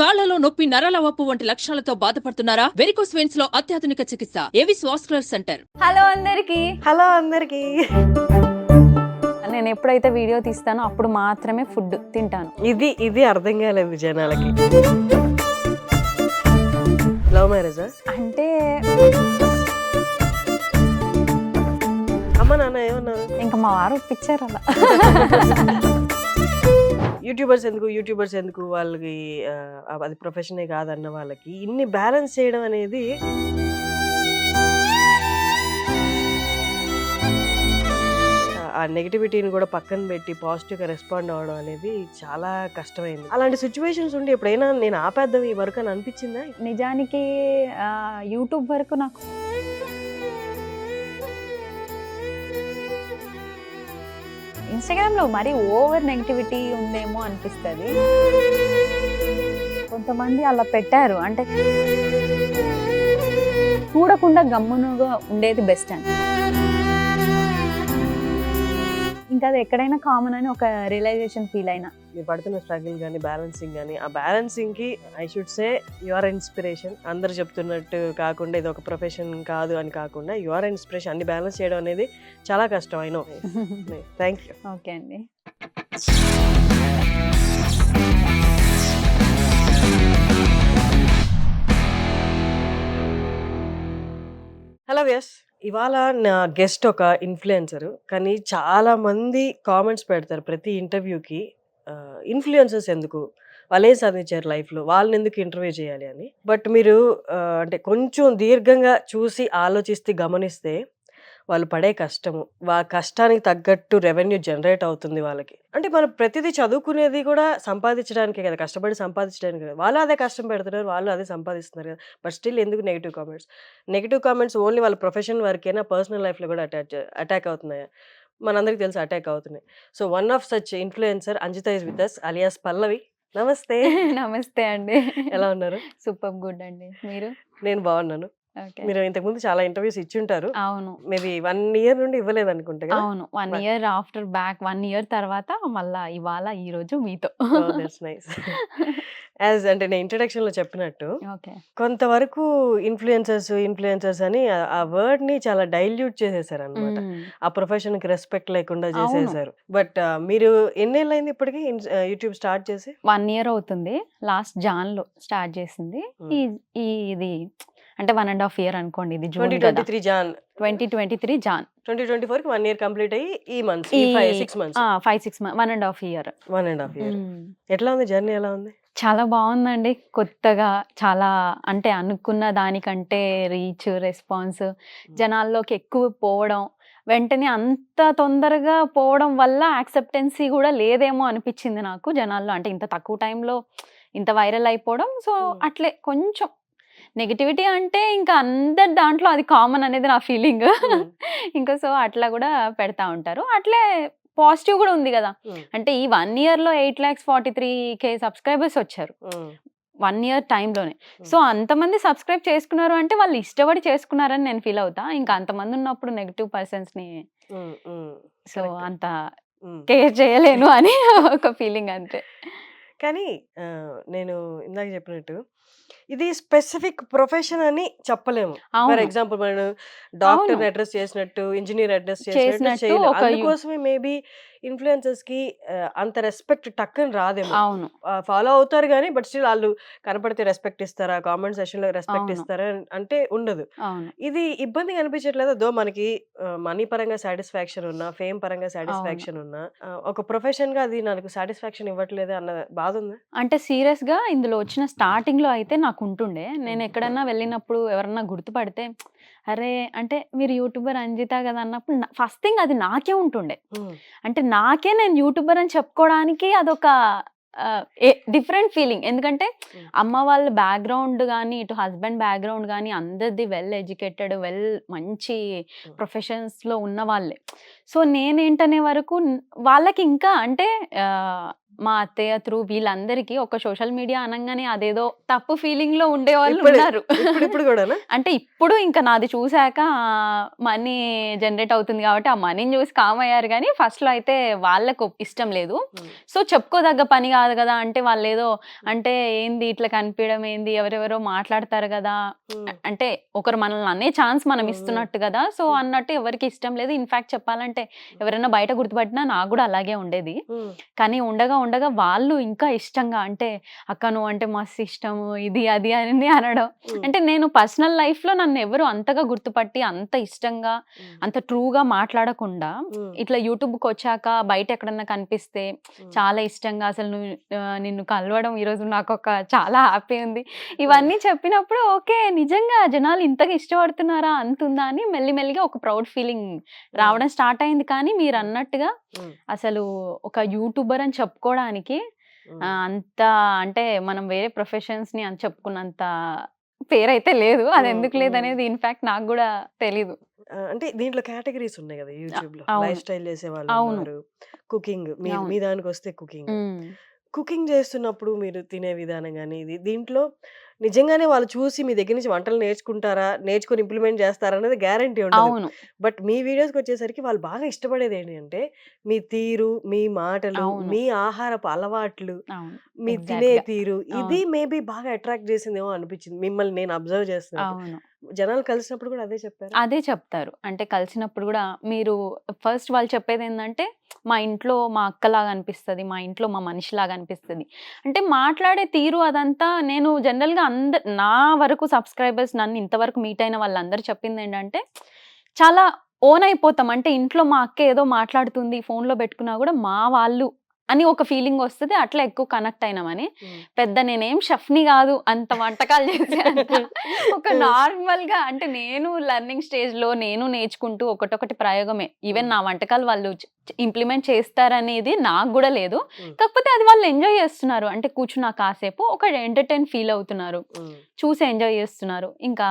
కాళ్లలో నొప్పి, నరాల వాపు వంటి లక్షణాలతో బాధపడుతున్నారా? వెరికోస్ వెయిన్స్ లో అత్యాధునిక చికిత్స ఏవిస్ వాస్కులర్ సెంటర్. హలో అందరికి. హలో అందరికి. నేను ఎప్పుడైతే వీడియో తీస్తానో అప్పుడు మాత్రమే ఫుడ్ తింటాను. ఇది అర్థం కాలేదు జనాలకి. లవ్ మ్యారేజా? అంటే అమ్మ నాన్న ఏమన్నారు? ఇంకా మా వారు ఒప్పించారు అలా. యూట్యూబర్స్ ఎందుకు వాళ్ళకి అది ప్రొఫెషనే కాదన్న వాళ్ళకి ఇన్ని బ్యాలెన్స్ చేయడం అనేది ఆ నెగిటివిటీని కూడా పక్కన పెట్టి పాజిటివ్గా రెస్పాండ్ అవ్వడం అనేది చాలా కష్టమైంది. అలాంటి సిచ్యువేషన్స్ ఉండి ఎప్పుడైనా నేను ఆపేద్దాం ఈ వర్క్ అని అనిపించిందా? నిజానికి యూట్యూబ్ వరకు నాకు ఇన్స్టాగ్రామ్లో మరీ ఓవర్ నెగిటివిటీ ఉందేమో అనిపిస్తుంది. కొంతమంది అలా పెట్టారు, అంటే చూడకుండా గమ్మునుగా ఉండేది బెస్ట్ అని. ఇంకా అది ఎక్కడైనా కామన్ అని ఒక రియలైజేషన్ ఫీల్ అయినా. మీరు పడుతున్న స్ట్రగుల్ కానీ బ్యాలెన్సింగ్ కానీ, ఆ బ్యాలెన్సింగ్కి I should say you are inspiration. అందరు చెప్తున్నట్టు కాకుండా ఇది ఒక ప్రొఫెషన్ కాదు అని కాకుండా యు ఆర్ ఇన్స్పిరేషన్. అన్ని బ్యాలెన్స్ చేయడం అనేది చాలా కష్టం. I know. Thank you. Okay అండి. హలో వ్యాస్. ఇవాళ నా గెస్ట్ ఒక ఇన్ఫ్లుయెన్సర్. కానీ చాలా మంది కామెంట్స్ పెడతారు ప్రతి ఇంటర్వ్యూకి, ఇన్ఫ్లుయెన్సర్స్ ఎందుకు, వాళ్ళు ఏం సాధించారు లైఫ్లో, వాళ్ళని ఎందుకు ఇంటర్వ్యూ చేయాలి అని. బట్ మీరు అంటే కొంచెం దీర్ఘంగా చూసి ఆలోచిస్తే గమనిస్తే వాళ్ళు పడే కష్టము, కష్టానికి తగ్గట్టు రెవెన్యూ జనరేట్ అవుతుంది వాళ్ళకి. అంటే మనం ప్రతిదీ చదువుకునేది కూడా సంపాదించడానికే కదా, కష్టపడి సంపాదించడానికి కదా. వాళ్ళు అదే కష్టం పెడుతున్నారు, వాళ్ళు అదే సంపాదిస్తున్నారు కదా. బట్ స్టిల్ ఎందుకు నెగిటివ్ కామెంట్స్ ఓన్లీ వాళ్ళ ప్రొఫెషన్ వరకేనా, పర్సనల్ లైఫ్లో కూడా అటాక్ అవుతున్నాయా? మనందరికి తెలుసు అటాక్ అవుతున్నాయి. So one of such influencer Anjitha is with us alias Pallavi. నమస్తే. నమస్తే అండి. ఎలా ఉన్నారు? సూపర్ గుడ్ అండి. మీరు? నేను బాగున్నాను. మీరు ఇంతకుముందు చాలా ఇంటర్వ్యూస్ ఇచ్చి ఉంటారు. అవును. మేబీ 1 year నుండి ఇవ్వలేదు అనుకుంటా కదా. అవును, 1 year ఆఫ్టర్ బ్యాక్, 1 year తర్వాత మళ్ళా ఇవాళ ఈ రోజు మీతో. That's nice. యాజ్ అంటే నేను ఇంట్రడక్షన్ లో చెప్పినట్టు ఓకే. కొంతవరకు ఇన్ఫ్లుయెన్సర్స్ అని ఆ వర్డ్ ని చాలా డైల్యూట్ చేసేసారు అనమాట. ఆ ప్రొఫెషన్ కి రెస్పెక్ట్ లేకుండా చేసేసారు. బట్ మీరు ఎన్నేళ్ళైంది ఇప్పటికి యూట్యూబ్ స్టార్ట్ చేసి? 1 year అవుతుంది. లాస్ట్ జాన్ లో స్టార్ట్ చేసింది. ఇది అంటే 1.5 year అనుకోండి. ఇది జూన్ 2023 జాన్. 2023 జాన్. 2024 కి 1 year కంప్లీట్ అయ్యి ఈ months 5-6 months. 5-6 months, 1.5 year. 1.5 year. ఎట్లా ఉంది జర్నీ? ఎలా ఉంది? చాలా బాగుందండి. కొత్తగా చాలా, అంటే అనుకున్న దానికంటే రీచ్, రెస్పాన్స్, జనాల్లోకి ఎక్కువ పోవడం, వెంటనే అంత తొందరగా పోవడం వల్ల యాక్సెప్టెన్సీ కూడా లేదేమో అనిపించింది నాకు జనాల్లో. అంటే ఇంత తక్కువ టైంలో ఇంత వైరల్ అయిపోవడం. సో అట్లే కొంచెం నెగిటివిటీ అంటే ఇంకా అందరి దాంట్లో అది కామన్ అనేది నా ఫీలింగ్. ఇంకా సో అట్లా కూడా పెడతా ఉంటారు. అట్లే పాజిటివ్ కూడా ఉంది కదా. అంటే ఈ 1 year లో 8,43,000 సబ్స్క్రైబర్స్ వచ్చారు 1 year టైంలోనే. సో అంతమంది సబ్స్క్రైబ్ చేసుకున్నారు అంటే వాళ్ళు ఇష్టపడి చేసుకున్నారని నేను ఫీల్ అవుతా. ఇంకా అంతమంది ఉన్నప్పుడు నెగిటివ్ పర్సన్స్ ని సో అంత కేర్ చేయలేను అని ఒక ఫీలింగ్ అంతే. కానీ నేను ఇందాక చెప్పినట్టు ఇది స్పెసిఫిక్ ప్రొఫెషన్ అని చెప్పలేము. ఫర్ ఎగ్జాంపుల్ మనం డాక్టర్ అడ్రస్ చేసినట్టు, ఇంజనీర్ అడ్రస్ చేసినట్టు చేయలేము. అందుకోసమే మేబీ ఇన్ఫ్లుయెన్సర్స్ కి అంత రెస్పెక్ట్ టక్కని రాదేమో. అవును, ఫాలో అవుతారు కానీ బట్ స్టిల్ వాళ్ళు కనపడితే రెస్పెక్ట్ ఇస్తారా, కామెంట్ సెషన్ లో రెస్పెక్ట్ ఇస్తారా అంటే ఉండదు. ఇది ఇబ్బంది అనిపించట్లేదు. దో మనకి మనీ పరంగా సాటిస్ఫాక్షన్ ఉన్నా, ఫేమ్ పరంగా సాటిస్ఫాక్షన్ ఉన్నా, ఒక ప్రొఫెషన్ గా అది నాకు సాటిస్ఫాక్షన్ ఇవ్వట్లేదు అన్న బాధ ఉందా? అంటే సీరియస్ గా ఇందులో వచ్చిన స్టార్టింగ్ లో అయితే నాకు ఉంటుండే. నేను ఎక్కడన్నా వెళ్ళినప్పుడు ఎవరన్నా గుర్తుపడితే, అరే అంటే మీరు యూట్యూబర్ అంజిత కదా అన్నప్పుడు ఫస్ట్ థింగ్ అది నాకే ఉంటుండే. అంటే నాకే నేను యూట్యూబర్ అని చెప్పుకోవడానికి అదొక డిఫరెంట్ ఫీలింగ్. ఎందుకంటే అమ్మ వాళ్ళ బ్యాక్గ్రౌండ్ కానీ, ఇటు హస్బెండ్ బ్యాక్గ్రౌండ్ కానీ అందరిది వెల్ ఎడ్యుకేటెడ్, మంచి ప్రొఫెషన్స్ లో ఉన్న వాళ్ళే. సో నేనేంటనే వరకు వాళ్ళకి ఇంకా అంటే మా అత్తయ్య త్రూ వీళ్ళందరికీ ఒక సోషల్ మీడియా అనంగానే అదేదో తప్పు ఫీలింగ్ లో ఉండేవాళ్ళు ఇప్పుడు ఉన్నారు. ఇప్పుడు కూడానా? అంటే ఇప్పుడు ఇంకా నాది చూసాక మనీ జనరేట్ అవుతుంది కాబట్టి ఆ మనీని చూసి కామ్ అయ్యారు, కానీ ఫస్ట్ లో అయితే వాళ్ళకు ఇష్టం లేదు. సో చెప్పుకోదగ్గ పని కాదు కదా, అంటే వాళ్ళు ఏదో అంటే ఏంది ఇట్లా కనిపించడం ఏంది, ఎవరెవరో మాట్లాడతారు కదా, అంటే ఒకరు మనల్ని అనే ఛాన్స్ మనం ఇస్తున్నట్టు కదా, సో అన్నట్టు ఎవరికి ఇష్టం లేదు. ఇన్ఫాక్ట్ చెప్పాలంటే ఎవరైనా బయట గుర్తుపట్టినా నాకు కూడా అలాగే ఉండేది. కానీ ఉండగా ఉండగా వాళ్ళు ఇంకా ఇష్టంగా, అంటే అక్క నువ్వు అంటే మస్తు ఇష్టము ఇది అది అని అనడం. అంటే నేను పర్సనల్ లైఫ్ లో నన్ను ఎవరు అంతగా గుర్తుపట్టి అంత ఇష్టంగా అంత ట్రూగా మాట్లాడకుండా ఇట్లా యూట్యూబ్కి వచ్చాక బయట ఎక్కడన్నా కనిపిస్తే చాలా ఇష్టంగా అసలు నిన్ను కలవడం ఈరోజు నాకు ఒక చాలా హ్యాపీ ఉంది ఇవన్నీ చెప్పినప్పుడు ఓకే నిజంగా జనాలు ఇంతగా ఇష్టపడుతున్నారా అంతుందా అని మెల్లిమెల్లిగా ఒక ప్రౌడ్ ఫీలింగ్ రావడం స్టార్ట్ అయింది. కానీ మీరు అన్నట్టుగా అసలు ఒక యూట్యూబర్ అని చెప్పుకోవడానికి అంత అంటే మనం వేరే ప్రొఫెషన్స్ ని అని చెప్పుకున్నంత పేరైతే లేదు. అది ఎందుకు లేదనేది ఇన్ఫాక్ట్ నాకు కూడా తెలీదు. అంటే దీంట్లో కేటగిరీస్ ఉన్నాయి కదా యూట్యూబ్ లో, అవును. లైఫ్ స్టైల్ చేసే వాళ్ళు అవును. ఉన్నారు, కుకింగ్, అవును. మీ దానికి వస్తే కుకింగ్. ఉమ్. కుకింగ్ చేస్తున్నప్పుడు మీరు తినే విధానం గానీ దీంట్లో నిజంగానే వాళ్ళు చూసి మీ దగ్గర నుంచి వంటలు నేర్చుకుంటారా, నేర్చుకొని ఇంప్లిమెంట్ చేస్తారా అనేది గ్యారంటీ ఉండదు. అవును. బట్ మీ వీడియోస్కి వచ్చేసరికి వాళ్ళు బాగా ఇష్టపడేది ఏంటి అంటే మీ తీరు, మీ మాటలు, అవును. మీ ఆహారపు అలవాట్లు, అవును. మీ Exact తినే గా. తీరు, ఇది అవును. మేబీ బాగా అట్రాక్ట్ చేసిందేమో అనిపించింది మిమ్మల్ని నేను అబ్జర్వ్ చేస్తున్నట్టు. అవును. జనాలు కలిసినప్పుడు కూడా అదే చెప్పారు. అదే చెప్తారు. అంటే కలిసినప్పుడు గూడా మీరు ఫస్ట్ వాళ్ళు చెప్పేదేందంటే, మా ఇంట్లో మా అక్కలాగా అనిపిస్తది. మా ఇంట్లో మా మనిషిలాగా అనిపిస్తది. అంటే మాట్లాడే తీరు అదంతా నేను జనరల్‌గా నా వరకు సబ్‌స్క్రైబర్స్ నన్ను ఇంతవరకు మీట్ అయిన వాళ్ళందరూ చెప్పిందేంటంటే, చాలా ఓన్ అయిపోతాం. అంటే ఇంట్లో మా అక్క ఏదో మాట్లాడుతుంది ఫోన్‌లో పెట్టుకున్నా గూడా మా వాళ్ళు అని ఒక ఫీలింగ్ వస్తది. అట్లా ఎక్కువ కనెక్ట్ అయినామని. పెద్ద నేనేం షెఫ్‌ని గాదు. అంత వంటకాలు చేసే అంత ఒక నార్మల్‌గా అంటే నేను లెర్నింగ్ స్టేజ్‌లో నేను నేర్చుకుంటూ ఒకటొకటి ప్రయోగమే. ఈవెన్ నా వంటకాలు వాళ్ళు ఇంప్లిమెంట్ చేస్తారనేది నాకు గూడా లేదు. కాకపోతే అది వాళ్ళు ఎంజాయ్ చేస్తున్నారు. అంటే కూర్చున్నా కాసేపు ఒక ఎంటర్‌టైన్ ఫీల్ అవుతున్నారు. చూసి ఎంజాయ్ చేస్తున్నారు. ఇంకా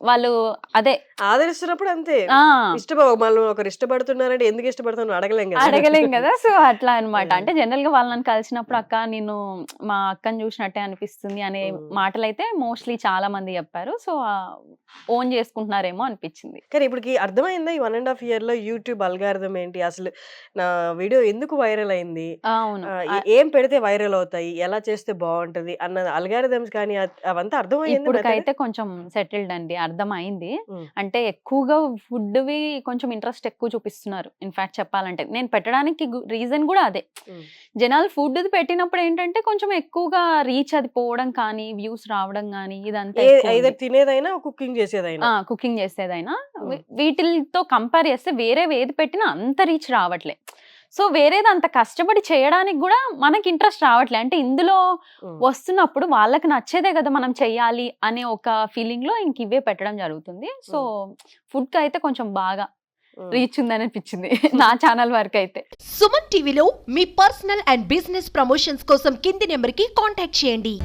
వాళ్ళు అదే ఆదరిస్తున్నప్పుడు అంతే. ఆ! వాళ్ళు ఒకరు ఇష్టపడుతున్నారంటే ఎందుకు ఇష్టపడుతున్నారో అడగలేం కదా. అడగలేం కదా! సో, అట్లా అన్నమాట. అంటే జనరల్‌గా వాళ్ళు నన్ను కలిసినప్పుడు అక్క నేను మా అక్కని చూసినట్టే అనిపిస్తుంది అనే మాటలైతే మోస్ట్‌లీ చాలా మంది చెప్పారు. సో, ఓన్ చేసుకుంటున్నారేమో అనిపించింది. కానీ ఇప్పటికి అర్థమైందా ఈ 1½ ఇయర్‌లో యూట్యూబ్ అల్గారిథం ఏంటి? అసలు నా వీడియో ఎందుకు వైరల్ అయింది? అవును. ఏం పెడితే వైరల్ అవుతాయి? ఎలా చేస్తే బావుంటది? అన్న అల్గారిథమ్స్ కానీ అవంతా అర్థమయ్యిందా మెథడ్? ఇప్పుడుకైతే కొంచెం సెటిల్డ్ అండి. అర్థమైంది. అంటే ఎక్కువగా ఫుడ్‌వి కొంచెం ఇంట్రెస్ట్ ఎక్కువ చూపిస్తున్నారు. ఇన్‌ఫాక్ట్ చెప్పాలంటే. నేను పెట్టడానికి రీజన్ గూడా అదే. జనాలు ఫుడ్‌ది పెట్టినప్పుడు ఏంటంటే కొంచెం ఎక్కువగా రీచ్ అది పోవడం కానీ, వ్యూస్ రావడం గానీ ఇదంతా ఎక్కువుంది. ఐదర్ తినేదైనా, కుకింగ్ చేసేదైనా. కుకింగ్ చేసేదైనా వీటిలతో కంపేర్ చేస్తే వేరేవి ఏది పెట్టినా అంత రీచ్ రావట్లే. సో, వేరేది అంత కష్టపడి చేయడానికి గూడా మనకి ఇంట్రెస్ట్ రావట్లే. అంటే ఇందులో వస్తున్నప్పుడు వాళ్ళకి నచ్చేదే గదా మనం చెయ్యాలి అనే ఒక ఫీలింగ్‌లో ఇంక ఇవే పెట్టడం జరుగుతుంది. సో, ఫుడ్‌కైతే కొంచెం బాగా రీచ్ ఉందనిపించింది నా ఛానల్ వరకైతే. సుమన్ టీవీలో మీ పర్సనల్ అండ్ బిజినెస్ ప్రమోషన్స్ కోసం కింది నెంబర్‌కి కాంటాక్ట్ చేయండి.